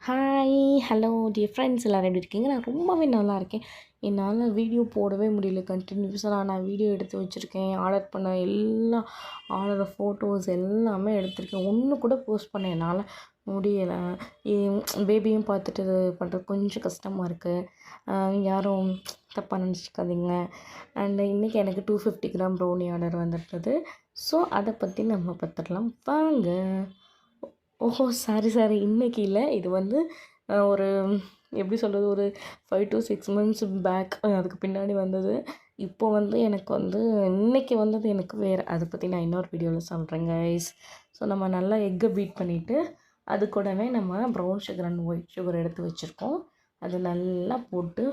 Hi hello dear friends எல்லோரும் எப்படி இருக்கீங்க? நான் ரொம்பவே நல்லா இருக்கேன். என்னால் வீடியோ போடவே முடியல. கண்டினியூஸாக நான் வீடியோ எடுத்து வச்சுருக்கேன். ஆர்டர் பண்ண எல்லா ஆர்டர் ஃபோட்டோஸ் எல்லாமே எடுத்திருக்கேன். ஒன்று கூட போஸ்ட் பண்ண என்னால் முடியலை. என் பேபியும் பார்த்துட்டு இது பண்ணுறது கொஞ்சம் கஷ்டமாக இருக்குது. யாரும் தப்பாக நினச்சிக்காதீங்க. அண்ட் இன்றைக்கி எனக்கு 250 கிராம் ப்ரௌனி ஆர்டர் வந்துருக்குது. ஸோ அதை பற்றி நம்ம பார்த்துடலாம் வாங்க. ஓஹோ! சாரி. இன்னைக்கு இல்ல. இது வந்து ஒரு எப்படி சொல்கிறது, ஒரு 5 to 6 மந்த்ஸ் பேக் அதுக்கு பின்னாடி வந்தது. இப்போ வந்து எனக்கு வந்து இன்னைக்கு வந்தது எனக்கு வேறு. அதை பற்றி நான் இன்னொரு வீடியோவில் சொல்கிறேன் கைஸ். ஸோ நம்ம நல்லா எக்கை பீட் பண்ணிவிட்டு அது கூடவே நம்ம brown sugar and white sugar எடுத்து வச்சுருக்கோம். அது நல்லா போட்டு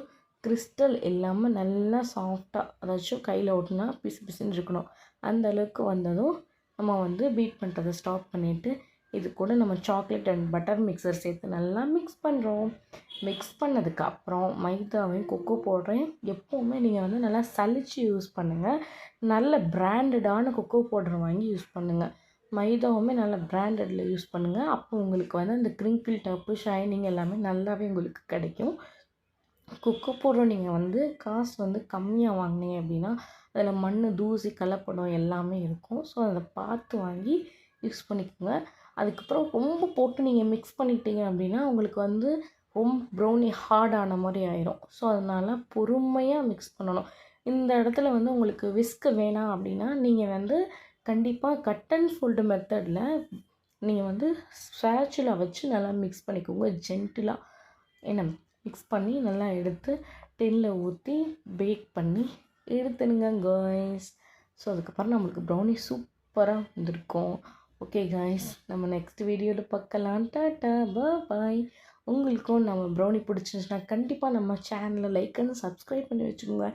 கிறிஸ்டல் இல்லாமல் நல்லா சாஃப்டாக, அதாச்சும் கையில் ஓட்டுனா பிசு பிசுன்னு இருக்கணும். அந்த அளவுக்கு வந்ததும் நம்ம வந்து பீட் பண்ணுறதை ஸ்டாப் பண்ணிவிட்டு இது கூட நம்ம சாக்லேட் அண்ட் பட்டர் மிக்சர் சேர்த்து நல்லா மிக்ஸ் பண்ணுறோம். மிக்ஸ் பண்ணதுக்கப்புறம் மைதாவையும் கொக்கோ பவுடரையும் எப்போவுமே நீங்கள் வந்து நல்லா சலிச்சு யூஸ் பண்ணுங்கள். நல்ல பிராண்டடான கொக்கோ பவுடர் வாங்கி யூஸ் பண்ணுங்கள். மைதாவுமே நல்ல பிராண்டடில் யூஸ் பண்ணுங்கள். அப்போ உங்களுக்கு வந்து அந்த க்ரிங்கிள் டாப்பு ஷைனிங் எல்லாமே நல்லாவே உங்களுக்கு கிடைக்கும். கொக்கோ பவுடர் நீங்கள் வந்து காசு வந்து கம்மியாக வாங்கினீங்க அப்படின்னா அதில் மண், தூசி, கலப்படம் எல்லாமே இருக்கும். ஸோ அதை பார்த்து வாங்கி யூஸ் பண்ணிக்கோங்க. அதுக்கப்புறம் ரொம்ப போட்டு நீங்கள் மிக்ஸ் பண்ணிட்டீங்க அப்படின்னா உங்களுக்கு வந்து ரொம்ப ப்ரௌனி ஹார்டான மாதிரி ஆயிரும். ஸோ அதனால் பொறுமையாக மிக்ஸ் பண்ணணும். இந்த இடத்துல வந்து உங்களுக்கு விஸ்க் வேணாம் அப்படின்னா நீங்கள் வந்து கண்டிப்பாக கட் அண்ட் ஃபோல்டு மெத்தடில் நீங்கள் வந்து ஸ்பேச்சுலா வச்சு நல்லா மிக்ஸ் பண்ணிக்கோங்க. ஜென்டிலாக என்ன மிக்ஸ் பண்ணி நல்லா எடுத்து டின்னில் ஊற்றி பேக் பண்ணி எடுத்துடுங்க காய்ஸ். ஸோ அதுக்கப்புறம் நம்மளுக்கு ப்ரௌனி சூப்பராக வந்திருக்கும். ஓகே காய்ஸ், நம்ம நெக்ஸ்ட் வீடியோவில் பார்க்கலாம். டாட்டா பாய். உங்களுக்கும் நம்ம ப்ரௌனி பிடிச்சிருந்துச்சுன்னா கண்டிப்பாக நம்ம சேனலை லைக் அண்ட் சப்ஸ்கிரைப் பண்ணி வச்சுக்கோங்க.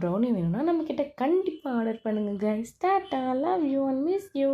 ப்ரௌனி வேணும்னா நம்மக்கிட்ட கண்டிப்பாக ஆர்டர் பண்ணுங்கள் guys. Tata, love you and miss you.